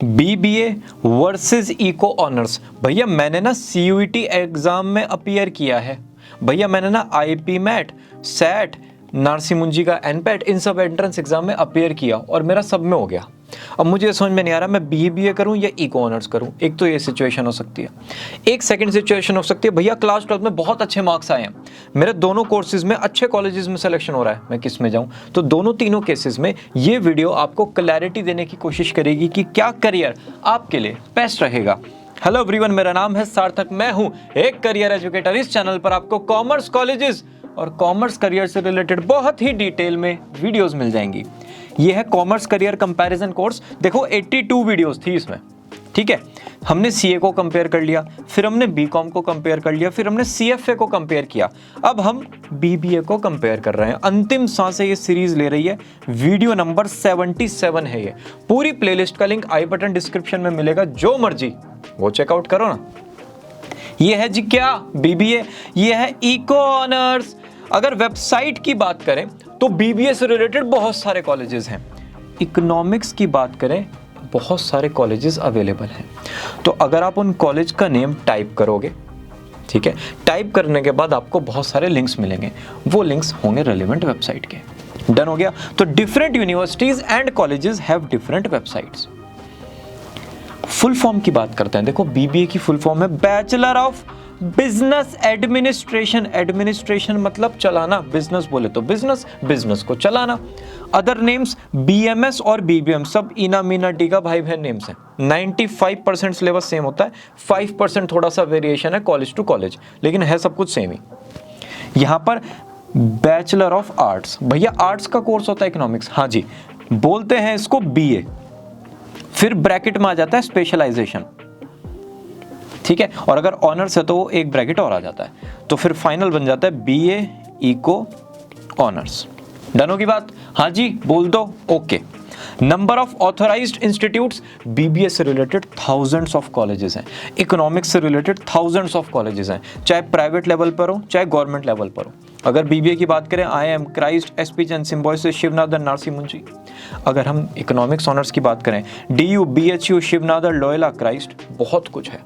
BBA versus eco honours. भैया मैंने ना सीयूईटी एग्जाम में अपीयर किया है, भैया मैंने ना आईपी मैट, सैट, नारसी मुंजी का एनपेट, इन सब एंट्रेंस एग्जाम में अपीयर किया और मेरा सब में हो गया। अब मुझे समझ में नहीं आ रहा मैं बीबीए करूं या इको ऑनर्स करूं। एक तो ये सिचुएशन हो सकती है। एक सेकंड सिचुएशन हो सकती है, भैया क्लास 12 में बहुत अच्छे मार्क्स आए हैं, मेरे दोनों कोर्सेज में अच्छे कॉलेजेस में सिलेक्शन हो रहा है, मैं किस में जाऊं। तो दोनों तीनों केसेस में ये वीडियो आपको क्लैरिटी देने की कोशिश करेगी कि क्या करियर आपके लिए बेस्ट रहेगा। हेलो एवरीवन, मेरा नाम है सार्थक, मैं हूं एक करियर एजुकेटर। इस चैनल पर आपको कॉमर्स कॉलेजेस और कॉमर्स करियर से रिलेटेड बहुत ही डिटेल में वीडियोस मिल जाएंगी। ये है कॉमर्स करियर कंपैरिजन कोर्स। देखो 82 वीडियोस थी इसमें, ठीक है। हमने सीए को कंपेयर कर लिया, फिर हमने बीकॉम को कंपेयर कर लिया, फिर हमने सीएफए को कंपेयर किया, अब हम बीबीए को कंपेयर कर रहे हैं। अंतिम सांसें ये सीरीज ले रही है। वीडियो नंबर 77 है ये। पूरी प्लेलिस्ट का लिंक आई बटन डिस्क्रिप्शन में मिलेगा, जो मर्जी वो चेकआउट करो ना। ये है जी क्या बीबीए, ये है इको ऑनर्स। अगर वेबसाइट की बात करें तो बीबीए से रिलेटेड बहुत सारे कॉलेजेस हैं। इकोनॉमिक्स की बात करें बहुत सारे कॉलेजेस अवेलेबल हैं। तो अगर आप उन कॉलेज का नेम टाइप करोगे, ठीक है, टाइप करने के बाद आपको बहुत सारे लिंक्स मिलेंगे, वो लिंक्स होंगे रेलेवेंट वेबसाइट के। डन हो गया। तो different universities and colleges have different websites. Full form की बात करते हैं। देखो बीबीए की फुल फॉर्म है bachelor of business administration. Administration मतलब चलाना, बिजनेस बोले तो बिजनेस, बिजनेस को चलाना। अदर नेम्स बीएमएस और बीबीएम, सब इना मीना टीका भाई बहन नेम्स हैं। 95% सिलेबस सेम होता है, 5% थोड़ा सा वेरिएशन है कॉलेज टू कॉलेज, लेकिन है सब कुछ सेम ही। यहां पर बैचलर ऑफ आर्ट्स, भैया आर्ट्स का कोर्स होता है इकोनॉमिक्स, हाँ जी, बोलते हैं इसको बीए। फिर ब्रैकेट में आ जाता है स्पेशलाइजेशन, ठीक है, और अगर ऑनर्स है तो वो एक ब्रैकेट और आ जाता है, तो फिर फाइनल बन जाता है बीए इको ऑनर्स। डन होगी बात? हाँ जी बोल दो, okay. Number of authorised institutes, BBA से रिलेटेड थाउजेंड्स ऑफ कॉलेजेस हैं, इकोनॉमिक्स से रिलेटेड थाउजेंड्स ऑफ कॉलेजेस हैं, चाहे प्राइवेट लेवल पर हो चाहे गवर्नमेंट लेवल पर हो। अगर बीबीए की बात करें, IIM, Christ, SP and Symbiosis, Shivanathan, Narsee Monjee. अगर हम इकोनॉमिक्स ऑनर्स की बात करें, DU, BHU, Shivanathan, Loyola, Christ, बहुत कुछ है।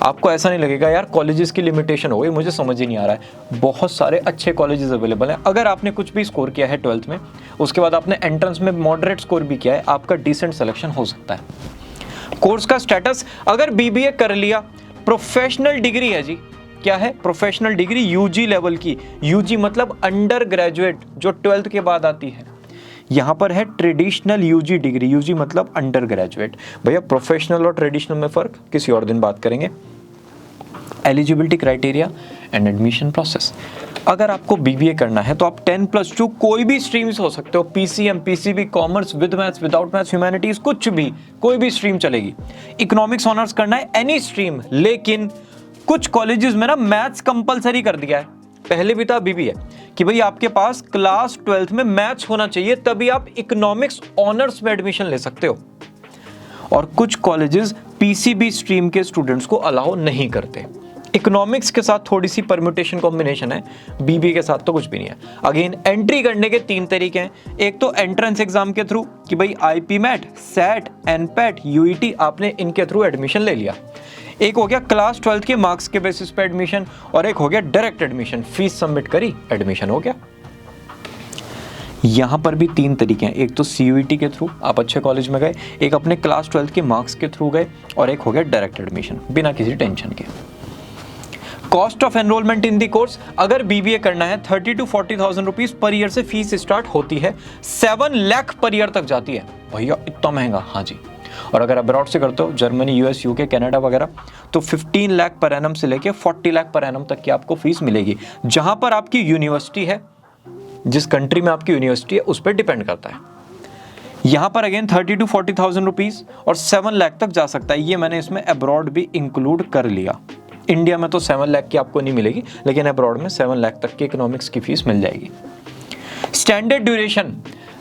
आपको ऐसा नहीं लगेगा यार कॉलेजेस की लिमिटेशन हो गई, मुझे समझ ही नहीं आ रहा है। बहुत सारे अच्छे कॉलेजेस अवेलेबल हैं। अगर आपने कुछ भी स्कोर किया है 12th में, उसके बाद आपने एंट्रेंस में मॉडरेट स्कोर भी किया है, आपका डिसेंट सिलेक्शन हो सकता है। कोर्स का स्टेटस, अगर बीबीए कर लिया, प्रोफेशनल डिग्री है जी। क्या है? प्रोफेशनल डिग्री यूजी लेवल की। यूजी मतलब अंडर ग्रेजुएट, जो 12th के बाद आती है। यहां पर है ट्रेडिशनल यूजी डिग्री, यूजी मतलब अंडर ग्रेजुएट। भैया प्रोफेशनल और ट्रेडिशनल में फर्क किसी और दिन बात करेंगे। Eligibility criteria and admission process, अगर आपको बीबीए करना है तो आप 10+2 कोई भी स्ट्रीम्स हो सकते हो, PCM, PCB, commerce, with maths, without maths, humanities, कुछ भी, कोई भी स्ट्रीम चलेगी। इकोनॉमिक्स ऑनर्स करना है एनी स्ट्रीम, लेकिन कुछ कॉलेजेस में ना मैथ्स कंपलसरी कर दिया है। पहले भी था बीबीए कि भाई आपके पास क्लास 12th में मैथ्स होना चाहिए, तभी आप इकोनॉमिक्स ऑनर्स में एडमिशन ले सकते हो। और कुछ कॉलेजेस पीसीबी स्ट्रीम के स्टूडेंट्स को अलाउ नहीं करते। इकोनॉमिक्स के साथ थोड़ी सी परम्यूटेशन कॉम्बिनेशन है, बीबीए के साथ तो कुछ भी नहीं है। अगेन एंट्री करने के 3 तरीके हैं। एक तो एंट्रेंस एग्जाम के थ्रू कि भाई आईपी मैट, सैट, एनपेट, यूईटी, आपने इनके थ्रू एडमिशन ले लिया। एक हो गया क्लास 12th के मार्क्स के बेसिस पे एडमिशन, और एक हो गया डायरेक्ट एडमिशन, फीस सबमिट करी, एडमिशन हो गया। यहां पर भी 3 तरीके हैं। एक तो सीयूईटी के थ्रू आप अच्छे कॉलेज में गए, एक अपने क्लास 12th के मार्क्स के थ्रू गए, और एक हो गया डायरेक्ट एडमिशन बिना किसी टेंशन के। Cost of enrolment in the course, अगर बीबीए करना है 30 to 40,000 रुपीज पर ईयर से फीस स्टार्ट होती है, 7 लाख पर ईयर तक जाती है। भैया इतना महंगा? हाँ जी। और अगर अब्रॉड से करते हो, जर्मनी, यूएस, यूके, कनाडा वगैरह, तो 15 लाख पर एनम से लेके 40 लाख पर एनम तक की आपको फीस मिलेगी। जहां पर आपकी यूनिवर्सिटी है, जिस कंट्री में आपकी यूनिवर्सिटी है, उस पर डिपेंड करता है। यहां पर अगेन 30 to 40,000 रुपीज और 7 लाख तक जा सकता है। ये मैंने इसमें अब्रॉड भी इंक्लूड कर लिया। इंडिया में तो 7 लाख की आपको नहीं मिलेगी, लेकिन अब्रॉड में 7 लाख तक की इकोनॉमिक्स की फीस मिल जाएगी। स्टैंडर्ड ड्यूरेशन,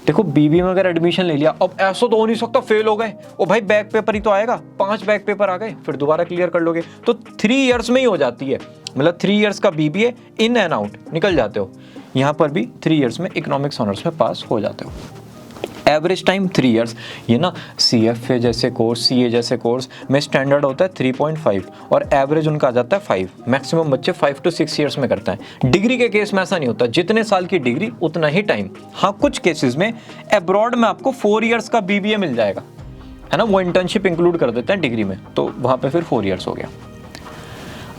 देखो बीबीए में अगर एडमिशन ले लिया, अब ऐसा तो हो नहीं सकता फेल हो गए, ओ भाई बैक पेपर ही तो आएगा, 5 बैक पेपर आ गए, फिर दोबारा क्लियर कर लोगे, तो 3 इयर्स में ही हो जाती है। मतलब 3 इयर्स का बीबीए इन एंड आउट निकल जाते हो। यहाँ पर भी 3 इयर्स में इकोनॉमिक्स ऑनर्स में पास हो जाते हो। Average time 3 years. ये ना CFA जैसे कोर्स, CA जैसे कोर्स में स्टैंडर्ड होता है 3.5 और एवरेज उनका आ जाता है 5। मैक्सिमम बच्चे 5 to 6 ईयर्स में करते हैं। डिग्री के केस में ऐसा नहीं होता, जितने साल की डिग्री उतना ही टाइम। हाँ, कुछ केसेस में अब्रॉड में आपको 4 इयर्स का BBA मिल जाएगा, है ना, वो इंटर्नशिप इंक्लूड कर देते हैं डिग्री में, तो वहाँ पे फिर 4 इयर्स हो गया।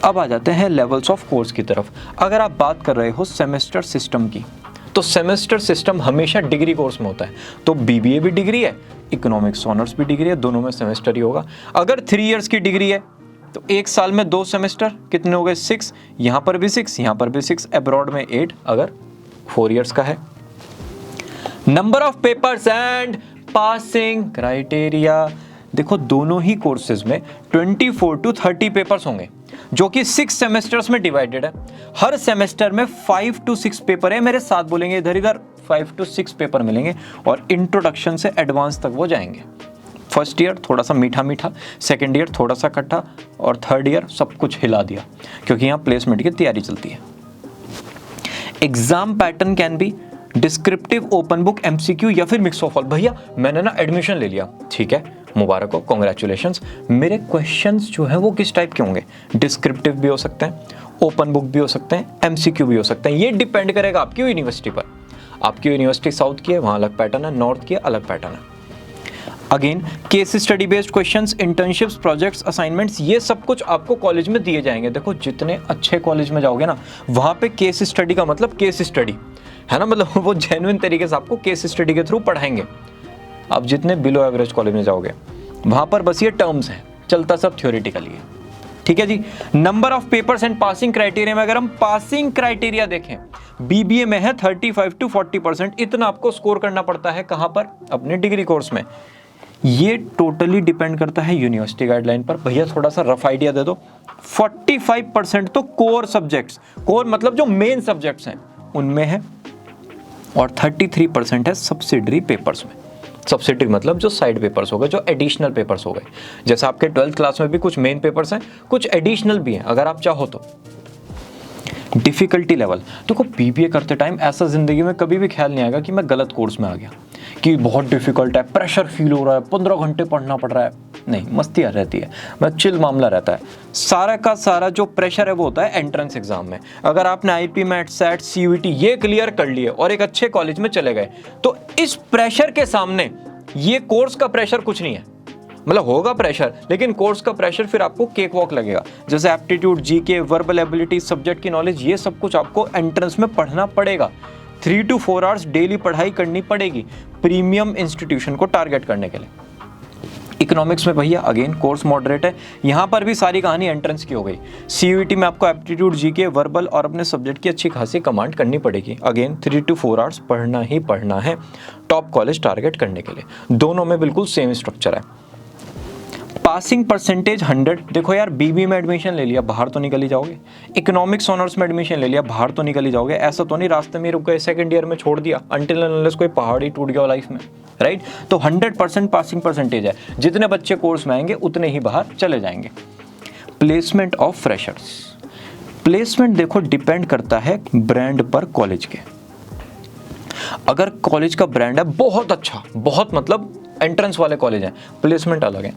अब आ जाते हैं लेवल्स ऑफ कोर्स की तरफ। अगर आप बात कर रहे हो सेमेस्टर सिस्टम की, तो सेमेस्टर सिस्टम हमेशा डिग्री कोर्स में होता है। तो BBA भी डिग्री है, इकोनॉमिक्स ऑनर्स भी डिग्री है, दोनों में सेमेस्टर ही होगा। अगर 3 इयर्स की डिग्री है तो एक साल में 2 सेमेस्टर, कितने हो गए 6, यहाँ पर भी 6, यहाँ पर भी 6, अब्रॉड में 8 अगर 4 इयर्स का है। Number of papers and passing criteria, देखो दोनों ही कोर्सेज में 24 to 30 पेपर्स होंगे, जो कि 6 सेमेस्टर्स में डिवाइडेड है। हर सेमेस्टर में 5 to 6 पेपर है, मेरे साथ बोलेंगे इधर इधर, 5 to 6 पेपर मिलेंगे और इंट्रोडक्शन से एडवांस तक वो जाएंगे। फर्स्ट ईयर थोड़ा सा मीठा मीठा, सेकेंड ईयर थोड़ा सा खट्टा और थर्ड ईयर सब कुछ हिला दिया, क्योंकि यहाँ प्लेसमेंट की तैयारी चलती है। Exam pattern can be descriptive, open book, MCQ या फिर मिक्स ऑफ ऑल। भैया मैंने ना एडमिशन ले लिया, ठीक है, मुबारक हो, कॉन्ग्रेचुलेशंस। मेरे क्वेश्चंस जो है वो किस टाइप के होंगे? डिस्क्रिप्टिव भी हो सकते हैं, ओपन बुक भी हो सकते हैं, MCQ भी हो सकते हैं। ये डिपेंड करेगा आपकी यूनिवर्सिटी पर। आपकी यूनिवर्सिटी साउथ की है, वहाँ अलग पैटर्न है, नॉर्थ की है, अलग पैटर्न है। Again case study based questions, internships, projects, assignments, ये सब कुछ आपको कॉलेज में दिए जाएंगे। देखो जितने अच्छे कॉलेज में जाओगे ना, वहाँ पे केस स्टडी का मतलब केस स्टडी है ना, मतलब वो जेन्युइन तरीके से आपको केस स्टडी के थ्रू पढ़ाएंगे। आप जितने बिलो एवरेज कॉलेज में जाओगे वहाँ पर बस ये टर्म्स हैं, चलता सब थ्योरेटिकली है, ठीक है जी। Number of papers and passing criteria में अगर हम पासिंग क्राइटेरिया देखें, BBA में है 35 to 40%, इतना आपको स्कोर करना पड़ता है। कहाँ पर? अपने डिग्री कोर्स में। ये टोटली डिपेंड करता है यूनिवर्सिटी गाइडलाइन पर। भैया थोड़ा सा रफ आइडिया दे दो। 45% तो कोर सब्जेक्ट्स, कोर मतलब जो मेन सब्जेक्ट्स हैं उनमें है, और 33% है सब्सिडरी पेपर्स में। सब्सिडरी मतलब जो साइड पेपर्स हो गए, जो एडिशनल पेपर्स हो गए। जैसे आपके 12th क्लास में भी कुछ मेन पेपर्स हैं, कुछ एडिशनल भी हैं अगर आप चाहो तो। डिफिकल्टी लेवल, देखो BBA करते टाइम ऐसा जिंदगी में कभी भी ख्याल नहीं आएगा कि मैं गलत कोर्स में आ गया, कि बहुत डिफिकल्ट है, प्रेशर फील हो रहा है, 15 घंटे पढ़ना पड़ रहा है। नहीं, मस्ती आ रहती है, मतलब चिल मामला रहता है। सारा का सारा जो प्रेशर है वो होता है एंट्रेंस एग्जाम में। अगर आपने IP मैट, SAT, CUET ये क्लियर कर लिए और एक अच्छे कॉलेज में चले गए, तो इस प्रेशर के सामने ये कोर्स का प्रेशर कुछ नहीं है। मतलब होगा प्रेशर, लेकिन कोर्स का प्रेशर फिर आपको केक वॉक लगेगा। जैसे aptitude, GK, verbal ability, subject की नॉलेज, ये सब कुछ आपको एंट्रेंस में पढ़ना पड़ेगा। 3 to 4 आवर्स डेली पढ़ाई करनी पड़ेगी प्रीमियम इंस्टीट्यूशन को टारगेट करने के लिए। इकोनॉमिक्स में भैया अगेन कोर्स मॉडरेट है, यहाँ पर भी सारी कहानी एंट्रेंस की हो गई। CUET में आपको एप्टीट्यूड, GK, वर्बल और अपने सब्जेक्ट की अच्छी खासी कमांड करनी पड़ेगी। अगेन 3 to 4 आवर्स पढ़ना ही पढ़ना है टॉप कॉलेज टारगेट करने के लिए। दोनों में बिल्कुल सेम स्ट्रक्चर है। Passing percentage 100। देखो यार, BBA में एडमिशन ले लिया, बाहर तो निकल ही जाओगे। इकोनॉमिक्स ऑनर्स में एडमिशन ले लिया, बाहर तो निकल ही जाओगे। ऐसा तो नहीं रास्ते में रुक गए, सेकंड ईयर में छोड़ दिया, अनटिल अनलेस कोई पहाड़ ही टूट गया लाइफ में, राइट। तो 100% पासिंग परसेंटेज है। जितने बच्चे कोर्स में आएंगे उतने ही बाहर चले जाएंगे। प्लेसमेंट ऑफ फ्रेशर्स, प्लेसमेंट देखो डिपेंड करता है ब्रांड पर कॉलेज के। अगर कॉलेज का ब्रांड है बहुत अच्छा, बहुत मतलब एंट्रेंस वाले कॉलेज हैं, प्लेसमेंट अलग है।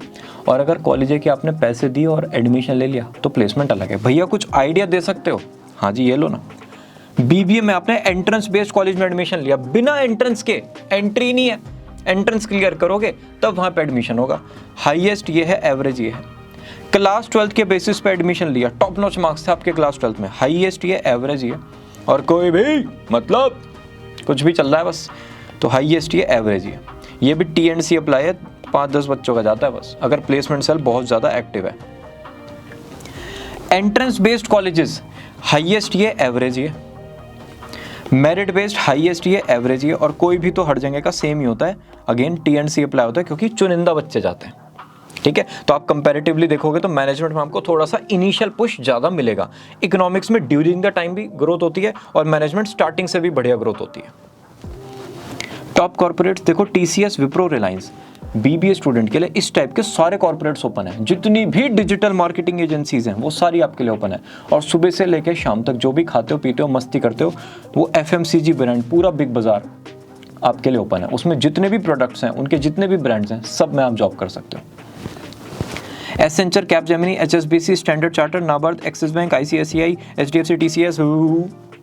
और अगर कॉलेज है कि आपने पैसे दिए और एडमिशन ले लिया, तो प्लेसमेंट अलग है। भैया कुछ आइडिया दे सकते हो? हाँ जी, ये लो ना। BBA में आपने एंट्रेंस बेस्ड कॉलेज में एडमिशन लिया, बिना एंट्रेंस के एंट्री नहीं है। एंट्रेंस क्लियर करोगे तब वहाँ पे एडमिशन होगा। हाईएस्ट ये है, एवरेज ये है। क्लास 12th के बेसिस पे एडमिशन लिया, टॉप नॉच मार्क्स थे आपके क्लास 12th में, हाईएस्ट ये, एवरेज ये। और कोई भी मतलब कुछ भी चल रहा है बस, तो हाईएस्ट ये, एवरेज ये भी TNC अप्लाई है, 5-10 बच्चों का जाता है बस, अगर प्लेसमेंट सेल बहुत ज़्यादा एक्टिव है। एंट्रेंस बेस्ड कॉलेजेस, हाईएस्ट ये, एवरेज ये। मेरिट बेस्ड, हाईएस्ट ये, एवरेज ये। और कोई भी तो हर जगह का सेम ही होता है, अगेन TNC अप्लाई होता है, क्योंकि चुनिंदा बच्चे जाते हैं, ठीक है। तो आप कंपैरेटिवली देखोगे तो मैनेजमेंट में आपको थोड़ा सा इनिशियल पुश ज़्यादा मिलेगा। इकोनॉमिक्स में ड्यूरिंग द टाइम भी ग्रोथ होती है, और मैनेजमेंट स्टार्टिंग से भी बढ़िया ग्रोथ होती है। टॉप कॉर्पोरेट्स देखो, TCS, Wipro, Reliance. BBA student के लिए इस टाइप के सारे कॉर्पोरेट्स ओपन है। जितनी भी डिजिटल मार्केटिंग एजेंसीज हैं वो सारी आपके लिए ओपन है। और सुबह से लेकर शाम तक जो भी खाते हो, पीते हो, मस्ती करते हो, वो FMCG ब्रांड, पूरा बिग बाजार आपके लिए ओपन है, उसमें जितने भी प्रोडक्ट्स हैं, उनके जितने भी ब्रांड्स हैं, सब में आप जॉब कर सकते हो। Accenture, Capgemini, HSBC, standard chartered, NABARD, axis bank, ICICI, HDFC, TCS,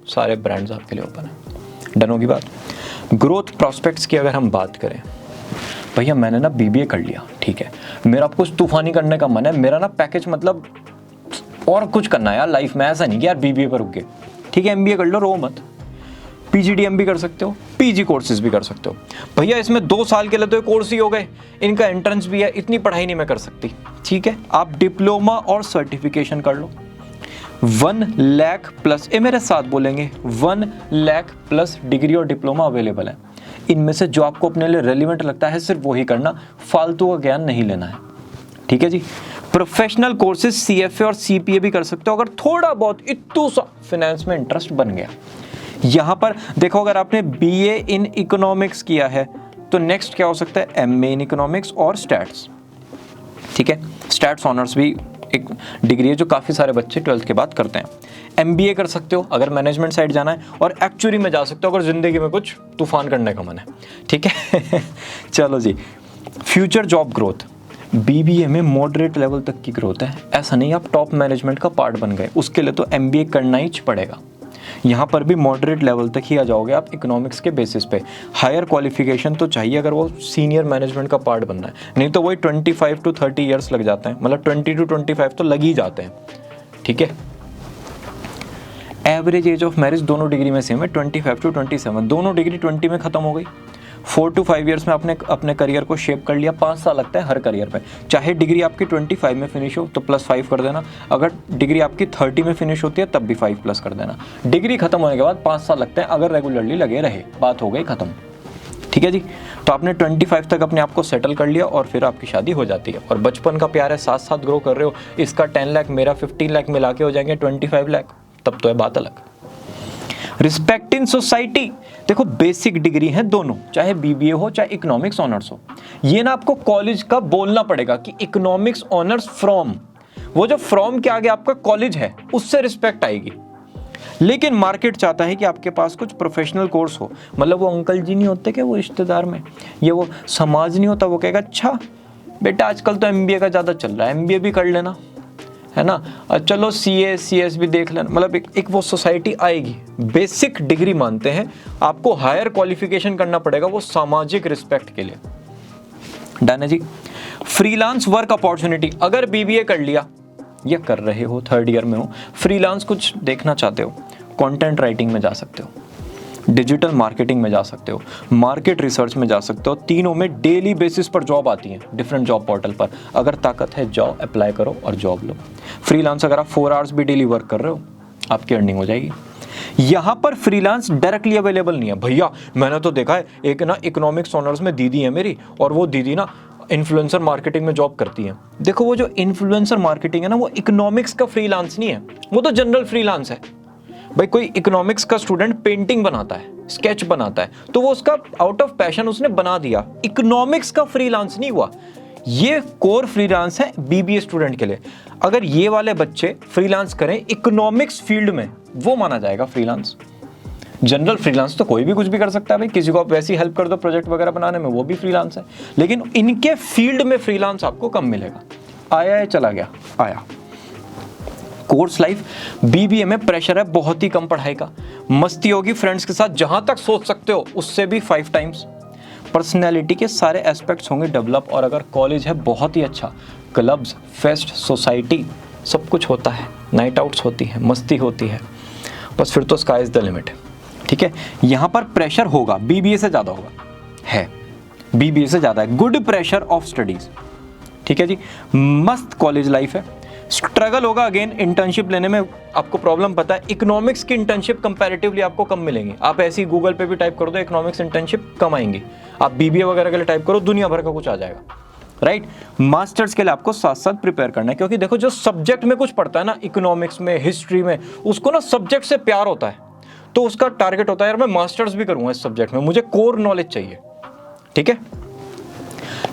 सारे ब्रांड्स आपके लिए ओपन है। डन होगी बात। ग्रोथ प्रॉस्पेक्ट्स की अगर हम बात करें, भैया मैंने ना BBA कर लिया, ठीक है, मेरा कुछ तूफानी करने का मन है, मेरा ना पैकेज मतलब और कुछ करना है यार लाइफ में, ऐसा नहीं कि यार BBA पर रुक गए, ठीक है, MBA कर लो, रो मत, PGDM भी कर सकते हो, PG कोर्सेज भी कर सकते हो। भैया इसमें 2 साल के लिए तो कोर्स ही हो गए, इनका एंट्रेंस भी है, इतनी पढ़ाई नहीं मैं कर सकती, ठीक है, आप डिप्लोमा और सर्टिफिकेशन कर लो। 1 लाख प्लस, ये मेरे साथ बोलेंगे, 1 लाख प्लस डिग्री और डिप्लोमा अवेलेबल है। इनमें से जो आपको अपने लिए रेलिवेंट लगता है सिर्फ वही करना, फालतू का ज्ञान नहीं लेना है, ठीक है जी। प्रोफेशनल कोर्सेज CFA और CPA भी कर सकते हो अगर थोड़ा बहुत इतू सा फाइनेंस में इंटरेस्ट बन गया। यहां पर देखो, अगर आपने BA इन इकोनॉमिक्स किया है तो नेक्स्ट क्या हो सकता है, MA इन इकोनॉमिक्स और स्टैट्स, ठीक है। स्टैट्स ऑनर्स भी एक डिग्री है जो काफ़ी सारे बच्चे 12th के बाद करते हैं। MBA कर सकते हो अगर मैनेजमेंट साइड जाना है, और एक्चुअली में जा सकते हो अगर ज़िंदगी में कुछ तूफान करने का मन है, ठीक है। चलो जी, फ्यूचर जॉब ग्रोथ, BBA में मॉडरेट लेवल तक की ग्रोथ है, ऐसा नहीं आप टॉप मैनेजमेंट का पार्ट बन गए, उसके लिए तो MBA करना ही पड़ेगा। यहाँ पर भी मॉडरेट लेवल तक ही आ जाओगे आप इकोनॉमिक्स के बेसिस पे। हायर क्वालिफिकेशन तो चाहिए अगर वो सीनियर मैनेजमेंट का पार्ट बनना है, नहीं तो वही 25 to 30 ईयर्स लग जाते हैं, मतलब 20 to 25 तो लग ही जाते हैं, ठीक है। एवरेज एज ऑफ मैरिज दोनों डिग्री में सेम है, 25 to 27, दोनों डिग्री 20 में खत्म हो गई। 4 to 5 ईयर्स में आपने अपने करियर को शेप कर लिया, 5 साल लगता है हर करियर पे। चाहे डिग्री आपकी 25 में फिनिश हो तो +5 कर देना, अगर डिग्री आपकी 30 में फिनिश होती है तब भी 5 प्लस कर देना। डिग्री खत्म होने के बाद 5 साल लगते हैं अगर रेगुलरली लगे रहे, बात हो गई खत्म, ठीक है जी। तो आपने 25 तक अपने आप को सेटल कर लिया और फिर आपकी शादी हो जाती है, और बचपन का प्यार है, साथ साथ ग्रो कर रहे हो, इसका 10 लाख मेरा 15 लाख मिला के हो जाएंगे 25 लाख, तब तो है बात अलग। रिस्पेक्ट इन सोसाइटी, देखो बेसिक डिग्री है दोनों, चाहे BBA हो चाहे इकोनॉमिक्स ऑनर्स हो, ये ना आपको कॉलेज का बोलना पड़ेगा कि इकोनॉमिक्स ऑनर्स फ्रॉम, वो जो फ्रॉम के आगे आपका कॉलेज है उससे रिस्पेक्ट आएगी। लेकिन मार्केट चाहता है कि आपके पास कुछ प्रोफेशनल कोर्स हो, मतलब वो अंकल जी नहीं होते कि वो रिश्तेदार में, ये वो समाज नहीं होता, वो कहेगा अच्छा बेटा आजकल तो MBA का ज़्यादा चल रहा है, MBA भी कर लेना, है ना, चलो CA CS भी देख लेना, मतलब एक वो सोसाइटी आएगी। बेसिक डिग्री मानते हैं, आपको हायर क्वालिफिकेशन करना पड़ेगा वो सामाजिक रिस्पेक्ट के लिए। डन है जी। फ्रीलांस वर्क अपॉर्चुनिटी, अगर BBA कर लिया या कर रहे हो, 3rd ईयर में हो, फ्रीलांस कुछ देखना चाहते हो, कंटेंट राइटिंग में जा सकते हो, डिजिटल मार्केटिंग में जा सकते हो, मार्केट रिसर्च में जा सकते हो, तीनों में डेली बेसिस पर जॉब आती है डिफरेंट जॉब पोर्टल पर। अगर ताकत है जाओ अप्लाई करो और जॉब लो। फ्रीलांस अगर आप 4 आवर्स भी डेली वर्क कर रहे हो आपकी अर्निंग हो जाएगी। यहाँ पर फ्रीलांस डायरेक्टली अवेलेबल नहीं है भैया, मैंने तो देखा है, एक ना इकोनॉमिक्स ऑनर्स में दीदी है मेरी, और वो दीदी ना इन्फ्लुएंसर मार्केटिंग में जॉब करती है। देखो वो जो इन्फ्लुएंसर मार्केटिंग है ना, वो इकोनॉमिक्स का फ्रीलांस नहीं है, वो तो जनरल फ्रीलांस है। भाई कोई इकोनॉमिक्स का स्टूडेंट पेंटिंग बनाता है, स्केच बनाता है, तो वो उसका आउट ऑफ पैशन उसने बना दिया, इकोनॉमिक्स का फ्रीलांस नहीं हुआ। ये कोर फ्रीलांस है BBA स्टूडेंट के लिए। अगर ये वाले बच्चे फ्रीलांस करें इकोनॉमिक्स फील्ड में, वो माना जाएगा फ्रीलांस। जनरल फ्रीलांस तो कोई भी कुछ भी कर सकता है भाई, किसी को आप वैसी हेल्प कर दो प्रोजेक्ट वगैरह बनाने में, वो भी फ्रीलांस है। लेकिन इनके फील्ड में फ्रीलांस आपको कम मिलेगा। आया है चला गया, आया। कोर्स लाइफ, BBA में प्रेशर है बहुत ही कम पढ़ाई का, मस्ती होगी फ्रेंड्स के साथ जहां तक सोच सकते हो उससे भी 5 टाइम्स। पर्सनैलिटी के सारे एस्पेक्ट्स होंगे डेवलप, और अगर कॉलेज है बहुत ही अच्छा, क्लब्स, फेस्ट, सोसाइटी सब कुछ होता है, नाइट आउट्स होती है, मस्ती होती है, बस फिर तो स्काई इज द लिमिट, ठीक है। यहाँ पर प्रेशर होगा, BBA से ज़्यादा होगा, है BBA से ज़्यादा है। गुड प्रेशर ऑफ स्टडीज़, ठीक है जी। मस्त कॉलेज लाइफ है। स्ट्रगल होगा अगेन इंटर्नशिप लेने में, आपको प्रॉब्लम पता है, इकोनॉमिक्स की इंटर्नशिप कंपैरेटिवली आपको कम मिलेंगी। आप ऐसे ही गूगल पे भी टाइप कर दो इकोनॉमिक्स इंटर्नशिप, कम आएंगी। आप BBA वगैरह के लिए टाइप करो, दुनिया भर का कुछ आ जाएगा, राइट। मास्टर्स के लिए आपको साथ साथ प्रिपेयर करना है, क्योंकि देखो जो सब्जेक्ट में कुछ पढ़ता है ना, इकोनॉमिक्स में, हिस्ट्री में, उसको ना सब्जेक्ट से प्यार होता है, तो उसका टारगेट होता है यार मैं मास्टर्स भी करूंगा इस सब्जेक्ट में, मुझे कोर नॉलेज चाहिए, ठीक है।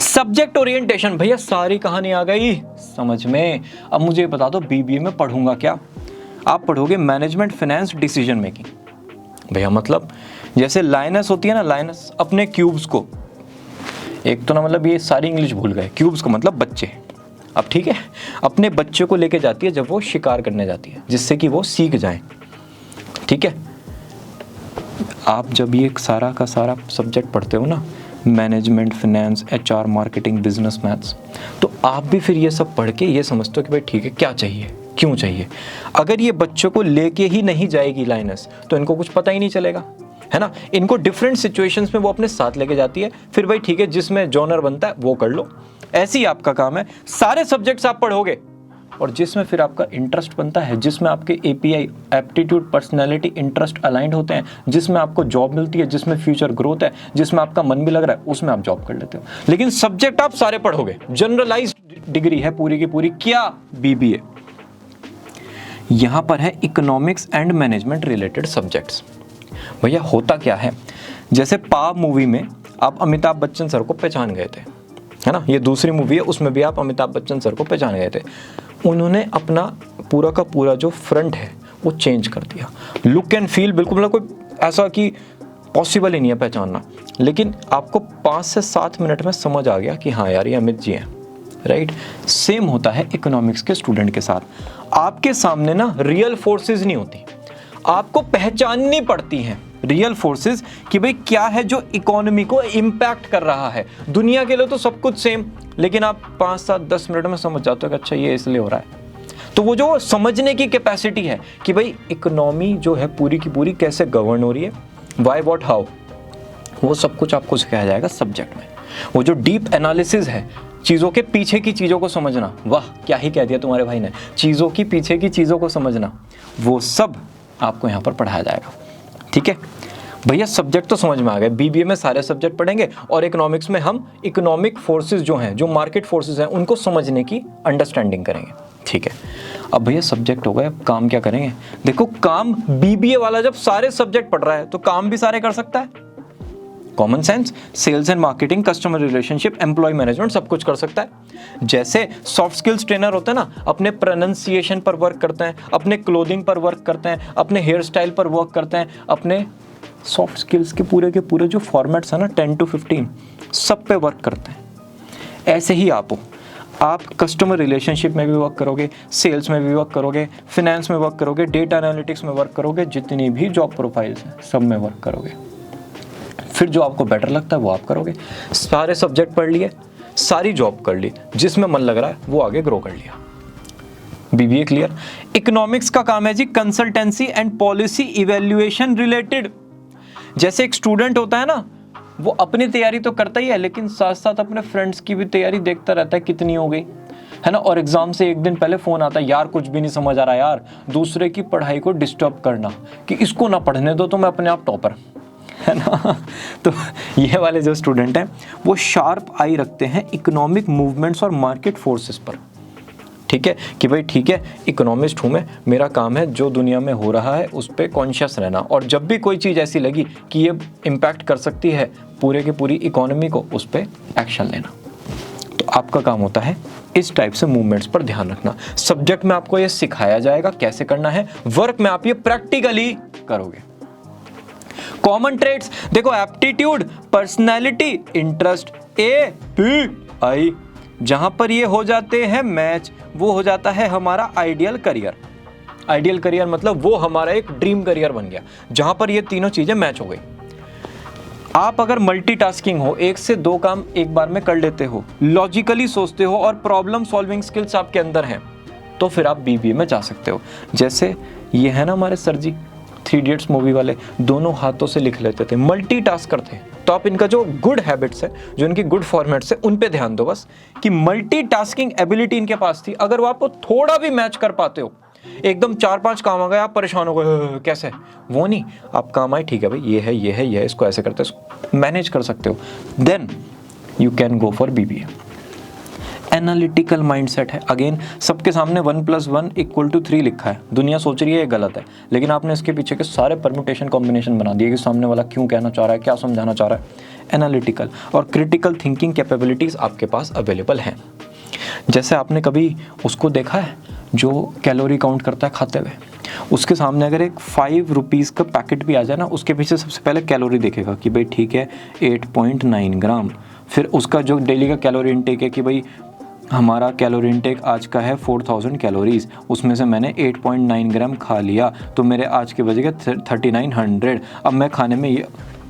सब्जेक्ट ओरिएंटेशन, भैया सारी कहानी आ गई समझ में। अब मुझे बता दो BBA में पढ़ूंगा क्या। आप पढ़ोगे मैनेजमेंट, फाइनेंस, डिसीजन मेकिंग, भैया मतलब जैसे लाइनस होती है ना, लाइनस अपने क्यूब्स को, एक तो ना मतलब ये सारी इंग्लिश भूल गए, क्यूब्स को मतलब बच्चे, अब ठीक है, अपने बच्चे को लेके जाती है जब वो शिकार करने जाती है, जिससे कि वो सीख जाए। ठीक है, आप जब ये सारा का सारा सब्जेक्ट पढ़ते हो ना, management, finance, HR, marketing, business, maths, तो आप भी फिर ये सब पढ़ के ये समझते हो कि भाई ठीक है, क्या चाहिए, क्यों चाहिए। अगर ये बच्चों को लेके ही नहीं जाएगी लाइनस, तो इनको कुछ पता ही नहीं चलेगा, है ना। इनको डिफरेंट सिचुएशंस में वो अपने साथ लेके जाती है, फिर भाई ठीक है, जिसमें जॉनर बनता है वो कर लो। ऐसे ही आपका काम है, सारे सब्जेक्ट्स आप पढ़ोगे और जिसमें फिर आपका इंटरेस्ट बनता है, जिसमें आपके API, aptitude, personality, interest aligned होते हैं, जिसमें आपको जॉब मिलती है, जिसमें फ्यूचर ग्रोथ है, जिसमें आपका मन भी लग रहा है, उसमें आप जॉब कर लेते हो। लेकिन सब्जेक्ट आप सारे पढ़ोगे, जनरलाइज्ड डिग्री है पूरी की पूरी, क्या, BBA। यहां पर है economics and management related subjects. भैया होता क्या है, जैसे पाव मूवी में आप अमिताभ बच्चन सर को पहचान गए थे, है ना, ये दूसरी मूवी है, उसमें भी आप अमिताभ बच्चन सर को पहचान गए थे। उन्होंने अपना पूरा का पूरा जो फ्रंट है वो चेंज कर दिया, लुक एंड फील बिल्कुल, मतलब कोई ऐसा कि पॉसिबल ही नहीं है पहचानना, लेकिन आपको 5 से 7 मिनट में समझ आ गया कि हाँ यार ये अमित जी हैं, राइट। सेम होता है इकोनॉमिक्स के स्टूडेंट के साथ। आपके सामने ना रियल फोर्सेस नहीं होती, आपको पहचाननी पड़ती हैं रियल फोर्सेस कि भाई क्या है जो इकोनॉमी को इम्पैक्ट कर रहा है। दुनिया के लिए तो सब कुछ सेम, लेकिन आप 5, 7, 10 मिनट में समझ जाते हो कि अच्छा ये इसलिए हो रहा है। तो वो जो समझने की कैपेसिटी है कि भाई इकोनॉमी जो है पूरी की पूरी कैसे गवर्न हो रही है, वाई, व्हाट, हाउ, वो सब कुछ आपको सिखाया जाएगा सब्जेक्ट में। वो जो डीप एनालिसिस है, चीज़ों के पीछे की चीज़ों को समझना, वाह क्या ही कह दिया तुम्हारे भाई ने, चीज़ों की पीछे की चीज़ों को समझना, वो सब आपको यहाँ पर पढ़ाया जाएगा। ठीक है भैया, सब्जेक्ट तो समझ में आ गए। BBA में सारे सब्जेक्ट पढ़ेंगे और इकोनॉमिक्स में हम इकोनॉमिक फोर्सेस जो हैं, जो मार्केट फोर्सेस हैं, उनको समझने की अंडरस्टैंडिंग करेंगे। ठीक है, अब भैया सब्जेक्ट हो गए, अब काम क्या करेंगे। देखो काम BBA वाला जब सारे सब्जेक्ट पढ़ रहा है तो काम भी सारे कर सकता है। Common sense, sales and marketing, customer relationship, employ management, सब कुछ कर सकता है। जैसे सॉफ्ट स्किल्स ट्रेनर होते हैं ना, अपने प्रोनाउंसिएशन पर वर्क करते हैं, अपने क्लोथिंग पर वर्क करते हैं, अपने हेयर स्टाइल पर वर्क करते हैं, अपने सॉफ्ट स्किल्स के पूरे जो फॉर्मेट्स हैं ना 10 to 15 सब पे वर्क करते हैं। ऐसे ही आप हो, आप कस्टमर रिलेशनशिप में भी वर्क करोगे, सेल्स में भी वर्क करोगे, फिनेंस में वर्क करोगे, डेटा एनालिटिक्स में वर्क करोगे, जितनी भी जॉब प्रोफाइल्स हैं सब में वर्क करोगे। फिर जो आपको बेटर लगता है वो आप करोगे। सारे सब्जेक्ट पढ़ लिए, सारी जॉब कर ली, जिसमें मन लग रहा है वो आगे ग्रो कर लिया। BBA clear. इकोनॉमिक्स का काम है जी consultancy and policy evaluation related. जैसे एक स्टूडेंट होता है ना, वो अपनी तैयारी तो करता ही है, लेकिन साथ साथ अपने फ्रेंड्स की भी तैयारी देखता रहता है कितनी हो गई, है ना। और एग्जाम से एक दिन पहले फोन आता है, यार कुछ भी नहीं समझ आ रहा यार, दूसरे की पढ़ाई को डिस्टर्ब करना कि इसको ना पढ़ने दो तो मैं अपने आप टॉपर, है ना। तो ये वाले जो स्टूडेंट हैं वो शार्प आई रखते हैं इकोनॉमिक मूवमेंट्स और मार्केट फोर्सेस पर। ठीक है कि भाई ठीक है, इकोनॉमिस्ट हूँ मैं, मेरा काम है जो दुनिया में हो रहा है उस पर कॉन्शियस रहना, और जब भी कोई चीज़ ऐसी लगी कि ये इम्पैक्ट कर सकती है पूरे की पूरी इकोनॉमी को, उस पर एक्शन लेना। तो आपका काम होता है इस टाइप से मूवमेंट्स पर ध्यान रखना। सब्जेक्ट में आपको ये सिखाया जाएगा कैसे करना है, वर्क में आप ये प्रैक्टिकली करोगे। कॉमन ट्रेड्स देखो, एप्टीट्यूड, पर्सनैलिटी, इंटरेस्ट, API, जहां पर ये हो जाते हैं मैच, वो हो जाता है हमारा आइडियल करियर। आइडियल करियर मतलब वो हमारा एक ड्रीम करियर बन गया, जहां पर ये तीनों चीजें मैच हो गई। आप अगर मल्टीटास्किंग हो, एक से दो काम एक बार में कर लेते हो, लॉजिकली सोचते हो और प्रॉब्लम सॉल्विंग स्किल्स आपके अंदर हैं, तो फिर आप BBA में जा सकते हो। जैसे ये है ना हमारे सर जी 3 Idiots मूवी वाले, दोनों हाथों से लिख लेते थे, मल्टीटास्कर थे। तो आप इनका जो गुड हैबिट्स है, जो इनकी गुड फॉर्मेट्स है, उन पे ध्यान दो बस, कि मल्टीटास्किंग एबिलिटी इनके पास थी। अगर वो आपको थोड़ा भी मैच कर पाते हो, एकदम 4-5 काम आ गए, आप परेशान हो गए कैसे, वो नहीं, आप काम आए ठीक है भाई ये है ये है ये है, इसको ऐसे करते हैं, मैनेज कर सकते हो, then you can go for BBA। Analytical mindset है, अगेन सबके सामने 1 + 1 = 3 लिखा है, दुनिया सोच रही है ये गलत है, लेकिन आपने इसके पीछे के सारे परम्यूटेशन कॉम्बिनेशन बना दिए कि सामने वाला क्यों कहना चाह रहा है, क्या समझाना चाह रहा है। एनालिटिकल और क्रिटिकल थिंकिंग कैपेबिलिटीज आपके पास अवेलेबल हैं। जैसे आपने कभी उसको देखा है जो कैलोरी काउंट करता है खाते हुए, उसके सामने अगर एक 5 रुपीज़ का पैकेट भी आ जाए ना, उसके पीछे सबसे पहले कैलोरी देखेगा कि भाई ठीक है 8.9 ग्राम। फिर उसका जो डेली का कैलोरी इनटेक है कि भाई हमारा कैलोरी इनटेक आज का है 4000 कैलोरीज, उसमें से मैंने 8.9 ग्राम खा लिया तो मेरे आज के बजेगा 3900। अब मैं खाने में ये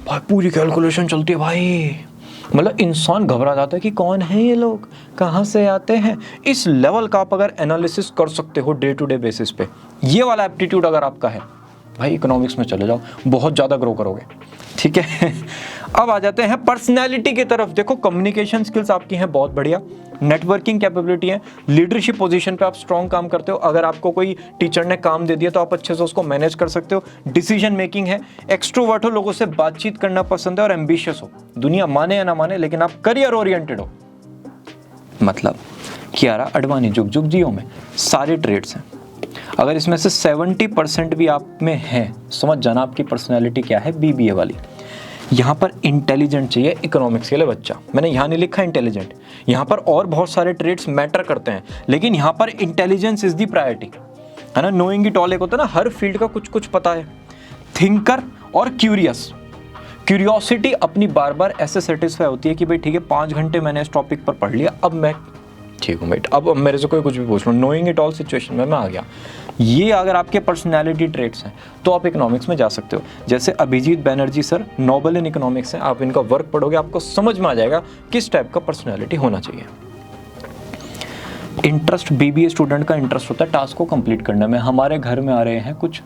भाई पूरी कैलकुलेशन चलती है भाई, मतलब इंसान घबरा जाता है कि कौन है ये लोग, कहाँ से आते हैं। इस लेवल का आप अगर एनालिसिस कर सकते हो डे टू डे बेसिस पे, ये वाला एप्टीट्यूड अगर आपका है भाई, इकोनॉमिक्स में चले जाओ, बहुत ज़्यादा ग्रो करोगे। ठीक है अब आ जाते हैं पर्सनैलिटी की तरफ। देखो कम्युनिकेशन स्किल्स आपकी हैं बहुत बढ़िया, नेटवर्किंग कैपेबिलिटी है, लीडरशिप पोजीशन पे आप स्ट्रॉन्ग काम करते हो, अगर आपको कोई टीचर ने काम दे दिया तो आप अच्छे से उसको मैनेज कर सकते हो, डिसीजन मेकिंग है, एक्सट्रोवर्ट हो, लोगों से बातचीत करना पसंद है और एम्बिशियस हो, दुनिया माने या ना माने लेकिन आप करियर ओरिएंटेड हो। मतलब कियारा अडवाणी जुग जुग जियो में सारे ट्रेड्स हैं। अगर इसमें से 70% भी आप में है, समझ जाना आपकी पर्सनैलिटी क्या है, बीबीए वाली। यहाँ पर इंटेलिजेंट चाहिए इकोनॉमिक्स के लिए बच्चा, मैंने यहाँ नहीं लिखा इंटेलिजेंट, यहाँ पर और बहुत सारे ट्रेड्स मैटर करते हैं लेकिन यहाँ पर इंटेलिजेंस इज दी प्रायोरिटी, है ना। नोइंग इट ऑल एक होता है ना, हर फील्ड का कुछ कुछ पता है। थिंकर और क्यूरियस, क्यूरियोसिटी अपनी बार बार ऐसे सेटिस्फाई होती है कि भाई ठीक है 5 घंटे मैंने इस टॉपिक पर पढ़ लिया, अब मैं ठीक हूँ भाई, अब मेरे से कोई कुछ भी पूछ लो, नोइंग इट ऑल सिचुएशन में मैं आ गया। ये अगर आपके पर्सनैलिटी ट्रेट्स हैं तो आप इकोनॉमिक्स में जा सकते हो। जैसे Abhijit Banerjee sir Nobel in economics हैं, आप इनका वर्क पढ़ोगे आपको समझ में आ जाएगा किस टाइप का पर्सनैलिटी होना चाहिए। इंटरेस्ट, बीबीए स्टूडेंट का इंटरेस्ट होता है टास्क को कंप्लीट करने में। हमारे घर में आ रहे हैं कुछ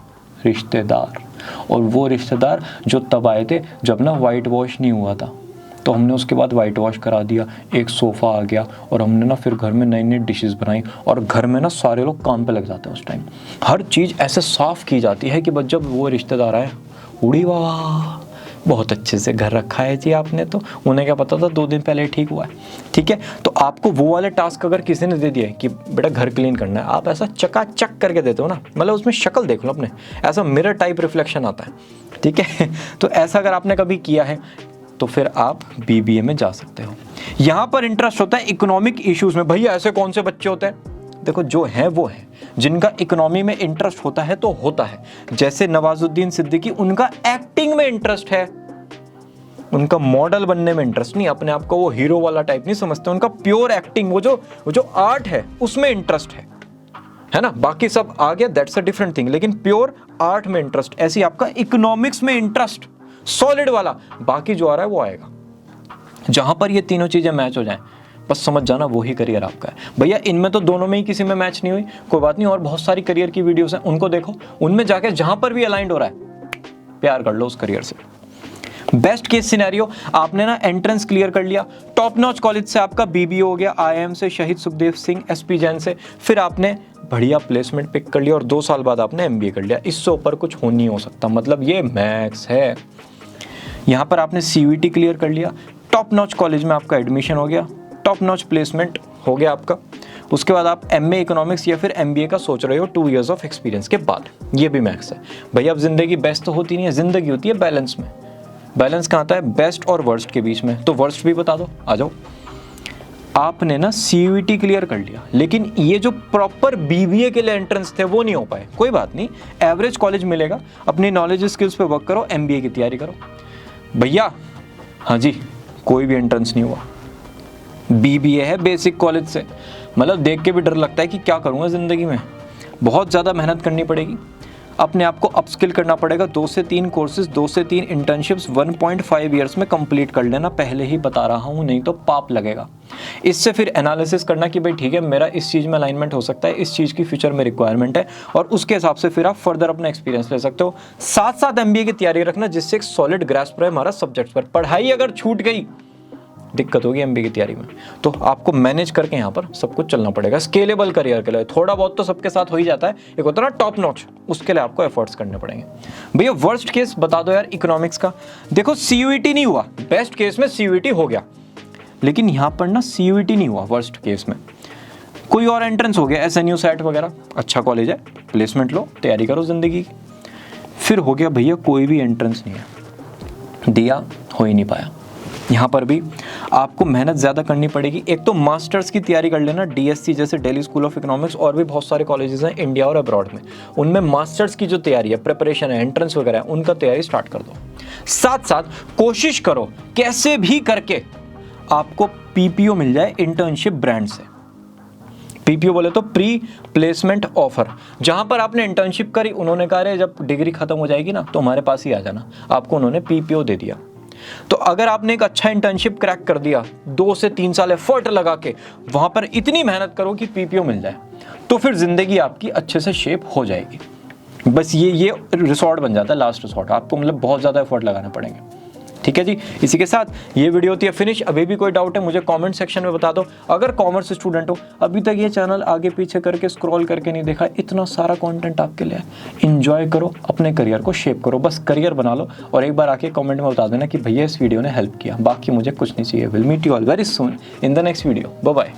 रिश्तेदार, और वो रिश्तेदार जो तब आए थे जब ना वाइट वॉश नहीं हुआ था, तो हमने उसके बाद वाइट वॉश करा दिया, एक सोफ़ा आ गया और हमने ना फिर घर में नई नई डिशेस बनाई, और घर में ना सारे लोग काम पे लग जाते हैं उस टाइम। हर चीज़ ऐसे साफ़ की जाती है कि बस जब वो रिश्तेदार आए, उड़ी वाह बहुत अच्छे से घर रखा है जी आपने, तो उन्हें क्या पता था 2 दिन पहले ठीक हुआ है। ठीक है, तो आपको वो वाले टास्क अगर किसी ने दे दिया है कि बेटा घर क्लीन करना है, आप ऐसा चकाचक करके देते हो ना, मतलब उसमें शक्ल देख लो अपने, ऐसा मिरर टाइप रिफ्लेक्शन आता है। ठीक है तो ऐसा अगर आपने कभी किया है तो फिर आप बीबीए में जा सकते हो। यहाँ पर इंटरेस्ट होता है इकोनॉमिक इश्यूज में। भैया ऐसे कौन से बच्चे होते हैं, देखो जो हैं वो हैं जिनका इकोनॉमी में इंटरेस्ट होता है तो होता है। जैसे नवाजुद्दीन सिद्दीकी, उनका एक्टिंग में इंटरेस्ट है, उनका मॉडल बनने में इंटरेस्ट नहीं, अपने आप को वो हीरो वाला टाइप नहीं समझते, उनका प्योर एक्टिंग, वो जो आर्ट है उसमें इंटरेस्ट है ना। बाकी सब आ गया, दैट्स अ डिफरेंट थिंग, लेकिन प्योर आर्ट में इंटरेस्ट, ऐसी आपका इकोनॉमिक्स में इंटरेस्ट सॉलिड वाला, बाकी जो आ रहा है वो आएगा। जहां पर ये तीनों चीजें मैच हो जाएं, बस समझ जाना वही करियर आपका है। भैया इनमें तो दोनों में ही किसी में मैच नहीं हुई, कोई बात नहीं, और बहुत सारी करियर की वीडियोस हैं, उनको देखो, उनमें जाके जहां पर भी अलाइंड हो रहा है प्यार कर लो उस करियर से। बेस्ट केस सिनेरियो, आपने ना एंट्रेंस क्लियर कर लिया, टॉप नॉच कॉलेज से आपका बीबीए हो गया, आईआईएम से शहीद सुखदेव सिंह, एसपी जैन से, फिर आपने बढ़िया प्लेसमेंट पिक कर लिया और 2 साल बाद आपने एमबीए कर लिया। इससे ऊपर कुछ हो नहीं हो सकता, मतलब ये मैक्स है। यहाँ पर आपने सीयूईटी क्लियर कर लिया, टॉप नॉच कॉलेज में आपका एडमिशन हो गया, टॉप नॉच प्लेसमेंट हो गया आपका, उसके बाद आप एमए इकोनॉमिक्स या फिर एमबीए का सोच रहे हो 2 इयर्स ऑफ एक्सपीरियंस के बाद, ये भी मैक्स है। भैया अब जिंदगी बेस्ट तो होती नहीं है, जिंदगी होती है बैलेंस में। बैलेंस कहाँ आता है, बेस्ट और वर्स्ट के बीच में, तो वर्स्ट भी बता दो, आ जाओ। आपने ना सीयूईटी क्लियर कर लिया, लेकिन ये जो प्रॉपर बीबीए के लिए एंट्रेंस थे वो नहीं हो पाए, कोई बात नहीं, एवरेज कॉलेज मिलेगा, अपनी नॉलेज स्किल्स पे वर्क करो, एमबीए की तैयारी करो। भैया हाँ जी, कोई भी एंट्रेंस नहीं हुआ, बीबीए है बेसिक कॉलेज से, मतलब देख के भी डर लगता है कि क्या करूँगा ज़िंदगी में। बहुत ज़्यादा मेहनत करनी पड़ेगी, अपने आप को अपस्किल करना पड़ेगा, 2 से 3 कोर्सेज, 2 से 3 इंटर्नशिप्स 1.5 ईयर्स में कंप्लीट कर लेना, पहले ही बता रहा हूँ, नहीं तो पाप लगेगा। इससे फिर एनालिसिस करना कि भाई ठीक है मेरा इस चीज़ में अलाइनमेंट हो सकता है, इस चीज़ की फ्यूचर में रिक्वायरमेंट है, और उसके हिसाब से फिर आप फर्दर अपना एक्सपीरियंस ले सकते हो। साथ साथ एमबीए की तैयारी रखना, जिससे एक सॉलिड ग्रास्प रहे हमारा सब्जेक्ट्स पर। पढ़ाई अगर छूट गई दिक्कत होगी एमबीए की तैयारी में, तो आपको मैनेज करके यहाँ पर सब कुछ चलना पड़ेगा। स्केलेबल करियर के लिए थोड़ा बहुत तो सबके साथ हो ही जाता है, एक होता है ना टॉप नॉच, उसके लिए आपको एफर्ट्स करने पड़ेंगे। भैया वर्स्ट केस बता दो यार इकोनॉमिक्स का। देखो सीयूईटी नहीं हुआ, बेस्ट केस में सीयूईटी हो गया, लेकिन यहाँ पर ना सीयूईटी नहीं हुआ वर्स्ट केस में, कोई और एंट्रेंस हो गया, एसएनयू सेट वगैरह, अच्छा कॉलेज है, प्लेसमेंट लो, तैयारी करो जिंदगी की। फिर हो गया भैया कोई भी एंट्रेंस नहीं है, दिया, हो ही नहीं पाया। यहाँ पर भी आपको मेहनत ज़्यादा करनी पड़ेगी। एक तो मास्टर्स की तैयारी कर लेना, DSC जैसे दिल्ली स्कूल ऑफ इकोनॉमिक्स, और भी बहुत सारे कॉलेजेस हैं इंडिया और अब्रॉड में, उनमें मास्टर्स की जो तैयारी है, प्रिपरेशन है, एंट्रेंस वगैरह है, उनका तैयारी स्टार्ट कर दो। साथ साथ कोशिश करो कैसे भी करके आपको PPO मिल जाए, इंटर्नशिप ब्रांड से। PPO बोले तो प्री प्लेसमेंट ऑफर, जहां पर आपने इंटर्नशिप करी, उन्होंने कहा जब डिग्री खत्म हो जाएगी ना तो हमारे पास ही आ जाना, आपको उन्होंने PPO दे दिया। तो अगर आपने एक अच्छा इंटर्नशिप क्रैक कर दिया, 2 से 3 साल एफर्ट लगा के वहां पर इतनी मेहनत करो कि PPO मिल जाए, तो फिर जिंदगी आपकी अच्छे से शेप हो जाएगी। बस ये रिसॉर्ट बन जाता है, लास्ट रिसॉर्ट। आपको मतलब बहुत ज़्यादा एफर्ट लगाना पड़ेंगे। ठीक है जी, इसी के साथ ये वीडियो होती है फिनिश। अभी भी कोई डाउट है मुझे कमेंट सेक्शन में बता दो। अगर कॉमर्स स्टूडेंट हो, अभी तक ये चैनल आगे पीछे करके स्क्रॉल करके नहीं देखा, इतना सारा कंटेंट आपके लिए, एंजॉय करो, अपने करियर को शेप करो, बस करियर बना लो। और एक बार आके कमेंट में बता देना कि भैया इस वीडियो ने हेल्प किया, बाकी मुझे कुछ नहीं चाहिए। Will meet you all very soon in the next video. Bye bye.